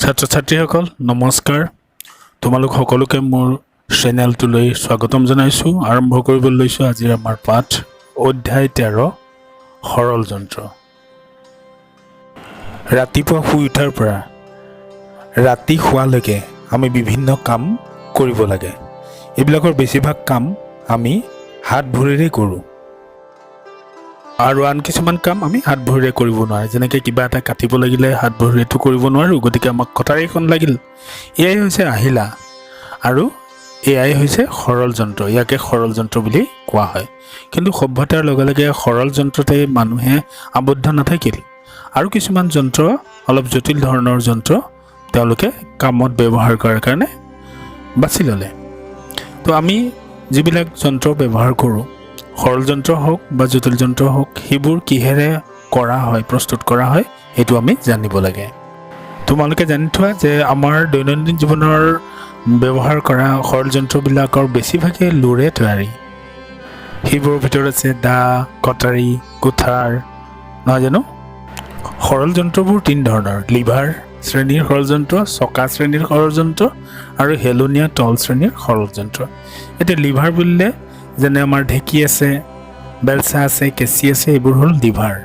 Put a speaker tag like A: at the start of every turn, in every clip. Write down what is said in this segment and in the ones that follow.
A: ছাত্ৰ-ছাত্ৰীসকল নমস্কাৰ তোমালোক সকলোকে মোৰ চেনেলটোলৈ স্বাগতম জনাইছো আৰম্ভ কৰিবলৈ লৈছো আজিৰ আমাৰ পাঠ অধ্যায় 13 সৰল যন্ত্ৰ ৰাতিপুৱা শুই উঠাৰ পৰা ৰাতি শুৱালৈকে আমি বিভিন্ন কাম কৰিব লাগে এইবিলাকৰ বেছিভাগ কাম আমি হাত ভৰিৰে কৰো আৰু আন কিছুমান কাম আমি হাত ভৰিৰে কৰিব নোৱাৰো যেনেকৈ কিবা এটা কাটিব লাগিলে হাত ভৰিৰেটো কৰিব নোৱাৰো গতিকে আমাক কটাৰীখন লাগিল এয়াই হৈছে আহিলা আৰু এয়াই হৈছে সৰল যন্ত্ৰ ইয়াকে সৰল যন্ত্ৰ বুলি কোৱা হয় কিন্তু সভ্যতাৰ লগে লগে সৰল যন্ত্ৰতে মানুহে আবদ্ধ নাথাকিল আৰু কিছুমান যন্ত্ৰ অলপ জটিল ধৰণৰ যন্ত্ৰ তেওঁলোকে কামত ব্যৱহাৰ কৰাৰ কাৰণে বাছি ল'লে তো আমি যিবিলাক যন্ত্ৰ ব্যৱহাৰ কৰোঁ সৰল যন্ত্ৰ হোক বা জটিল যন্ত্ৰ হোক সেইবোৰ কিহেৰে কৰা হয় প্ৰস্তুত কৰা হয় এইটো আমি জানিব লাগে তোমালোকে জানি থোৱা যে আমাৰ দৈনন্দিন জীৱনৰ ব্যৱহাৰ কৰা সৰল যন্ত্ৰবিলাকৰ বেছিভাগে লোৰে তৈয়াৰী সেইবোৰৰ ভিতৰত আছে দা কটাৰী কুঠাৰ নহয় জানো সৰল যন্ত্ৰবোৰ তিন ধৰণৰ লিভাৰ শ্ৰেণীৰ সৰল যন্ত্ৰ চকা শ্ৰেণীৰ সৰল যন্ত্ৰ আৰু হেলনীয়া তল শ্ৰেণীৰ সৰল যন্ত্ৰ এতিয়া লিভাৰ বুলিলে যেনে আমাৰ ঢেঁকী আছে বেলচা আছে কেঁচি আছে এইবোৰ হ'ল লিভাৰ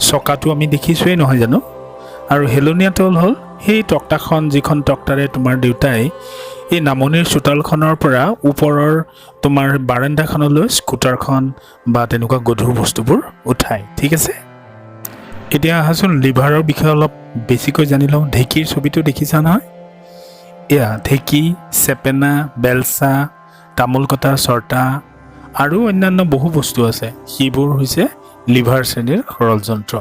A: চকাটো আমি দেখিছোৱেই নহয় জানো আৰু হেলনীয়া তল হ'ল সেই তক্তাখন যিখন তক্তাৰে তোমাৰ দেউতাই এই নামনিৰ চোতালখনৰ পৰা ওপৰৰ তোমাৰ বাৰান্দাখনলৈ স্কুটাৰখন বা তেনেকুৱা গধুৰ বস্তুবোৰ উঠায় ঠিক আছে এতিয়া আহাচোন লিভাৰৰ বিষয়ে অলপ বেছিকৈ জানি লওঁ ঢেঁকীৰ ছবিটো দেখিছা নহয় এয়া ঢেঁকী চেপেনা বেলচা তামোল কটা চৰ্টা আৰু অন্যান্য বহু বস্তু আছে সেইবোৰ হৈছে লিভাৰ শ্ৰেণীৰ সৰল যন্ত্ৰ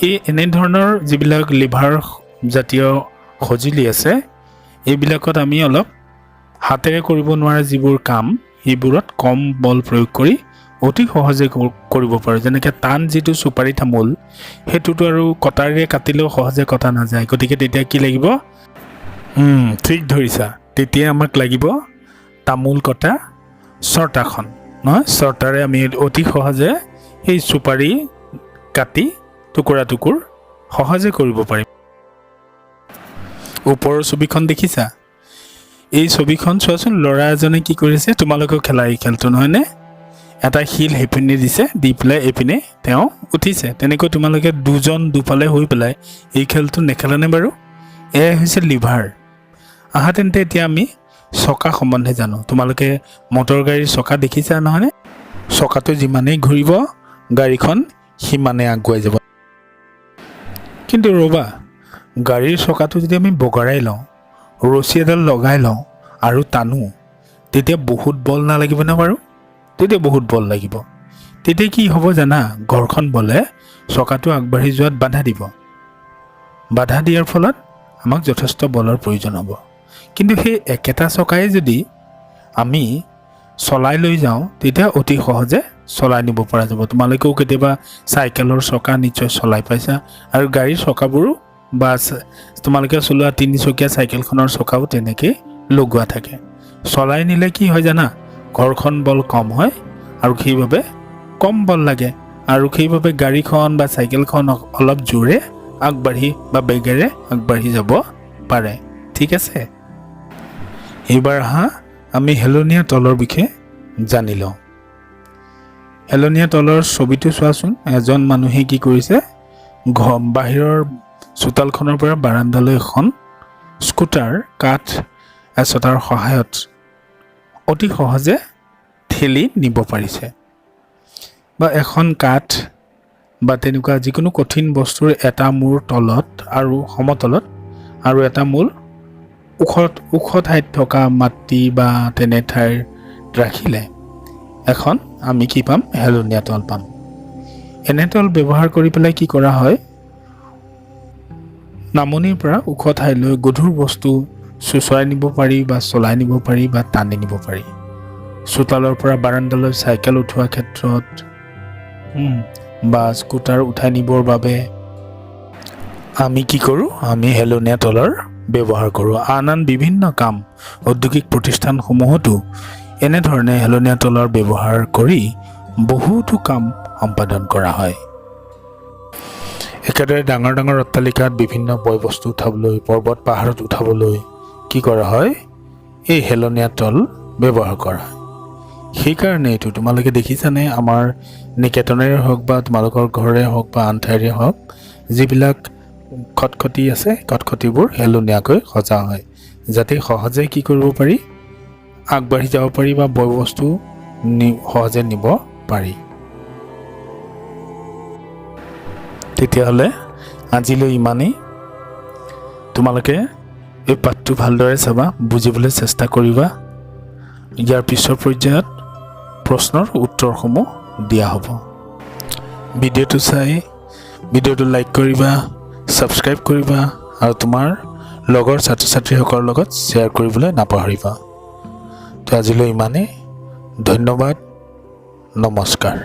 A: এই এনেধৰণৰ যিবিলাক লিভাৰ জাতীয় সঁজুলি আছে এইবিলাকত আমি অলপ হাতেৰে কৰিব নোৱাৰা যিবোৰ কাম সেইবোৰত কম বল প্ৰয়োগ কৰি অতি সহজে কৰিব পাৰোঁ যেনেকৈ টান যিটো চুপাৰী তামোল সেইটোতো আৰু কটাৰীৰে কাটিলেও সহজে কটা নাযায় গতিকে তেতিয়া কি লাগিব ঠিক ধৰিছা তেতিয়া আমাক লাগিব তামোল কটা চৰ্টাখন নহয় চৰ্টাৰে আমি অতি সহজে সেই চুপাৰী কাটি টুকুৰা টুকুৰ সহজে কৰিব পাৰিম ওপৰৰ ছবিখন দেখিছা এই ছবিখন চোৱাচোন ল'ৰা এজনে কি কৰিছে তোমালোকেও খেলা এই খেলটো নহয়নে এটা শিল সেইপিনে দিছে দি পেলাই এইপিনে তেওঁ উঠিছে তেনেকৈ তোমালোকে দুজন দুফালে হৈ পেলাই এই খেলটো নেখেলানে বাৰু এয়াই হৈছে লিভাৰ আহা তেন্তে এতিয়া আমি চকা সম্বন্ধে জানো তোমালোকে মটৰ গাড়ীৰ চকা দেখিছা নহয়নে চকাটো যিমানেই ঘূৰিব গাড়ীখন সিমানে আগুৱাই যাব কিন্তু ৰ'বা গাড়ীৰ চকাটো যদি আমি বগৰাই লওঁ ৰছী এডাল লগাই লওঁ আৰু টানো তেতিয়া বহুত বল নালাগিবনে বাৰু তেতিয়া বহুত বল লাগিব তেতিয়া কি হ'ব জানা ঘৰখন বলে চকাটো আগবাঢ়ি যোৱাত বাধা দিব বাধা দিয়াৰ ফলত আমাক যথেষ্ট বলৰ প্ৰয়োজন হ'ব কিন্তু সেই একেটা চকাই যদি আমি চলাই লৈ যাওঁ তেতিয়া অতি সহজে চলাই নিব পৰা যাব তোমালোকেও কেতিয়াবা চাইকেলৰ চকা নিশ্চয় চলাই পাইছা আৰু গাড়ীৰ চকাবোৰো বা তোমালোকে চলোৱা তিনিচকীয়া চাইকেলখনৰ চকাও তেনেকৈ লগোৱা থাকে চলাই নিলে কি হয় জানা ঘৰখন বল কম হয় আৰু সেইবাবে কম বল লাগে আৰু সেইবাবে গাড়ীখন বা চাইকেলখন অলপ জোৰে আগবাঢ়ি বা বেগেৰে আগবাঢ়ি যাব পাৰে ঠিক আছে এইবাৰ আমি হেলনীয়া তলৰ বিষয়ে জানি লওঁ হেলনীয়া তলৰ ছবিটো চোৱাচোন এজন মানুহে কি কৰিছে বাহিৰৰ চোতালখনৰ পৰা বাৰান্দালৈ এখন স্কুটাৰ কাঠ এচটাৰ সহায়ত অতি সহজে ঠেলি নিব পাৰিছে বা এখন কাঠ বা তেনেকুৱা যিকোনো কঠিন বস্তুৰ এটা মূৰ তলত আৰু সমতলত আৰু এটা মূল ওখ ঠাইত থকা মাটি বা তেনে ঠাইৰ ৰাখিলে এখন আমি কি পাম হেলনীয়া তল পাম এনে তল ব্যৱহাৰ কৰি পেলাই কি কৰা হয় নামনিৰ পৰা ওখ ঠাইলৈ গধুৰ বস্তু চুচৰাই নিব পাৰি বা চলাই নিব পাৰি বা টানি নিব পাৰি চোতালৰ পৰা বাৰান্দালৈ চাইকেল উঠোৱাৰ ক্ষেত্ৰত বা স্কুটাৰ উঠাই নিবৰ বাবে আমি কি কৰোঁ আমি হেলনীয়া তলৰ ব্যৱহাৰ কৰোঁ আন বিভিন্ন কাম ঔদ্যোগিক প্ৰতিষ্ঠানসমূহতো এনেধৰণে হেলনীয়া তলৰ ব্যৱহাৰ কৰি বহুতো কাম সম্পাদন কৰা হয় একেদৰে ডাঙৰ ডাঙৰ অট্টালিকাত বিভিন্ন বয় বস্তু উঠাবলৈ, পৰ্বত পাহাৰত উঠাবলৈ কি কৰা হয়? এই হেলনীয়া তল ব্যৱহাৰ কৰা হয়। সেইকাৰণে এইটো তোমালোকে দেখিছানে, আমাৰ নিকেতনেৰে হওক বা তোমালোকৰ ঘৰে হওক বা আন ঠাইৰে হওক, যিবিলাক খটখটি আছে, খটখটিবোৰ হেলনীয়াকৈ সজা হয়, যাতে সহজে কি কৰিব পাৰি? আগবাঢ়ি যাব পাৰি বা বয় বস্তু সহজে নিব পাৰি। তেতিয়াহ'লে আজিলৈ ইমানেই। তোমালোকে এই পাঠটো ভালদৰে চাবা, বুজিবলৈ চেষ্টা কৰিবা। ইয়াৰ পিছৰ পৰ্যায়ত প্ৰশ্নৰ উত্তৰসমূহ দিয়া হ'ব। ভিডিঅ'টো চাই ভিডিঅ'টো লাইক কৰিবা, ছাবস্ক্ৰাইব কৰিবা আৰু তোমাৰ লগৰ ছাত্ৰ ছাত্ৰীসকলৰ লগত শ্বেয়াৰ কৰিবলৈ নাপাহৰিবা। তো আজিলৈ ইমানেই। ধন্যবাদ, নমস্কাৰ।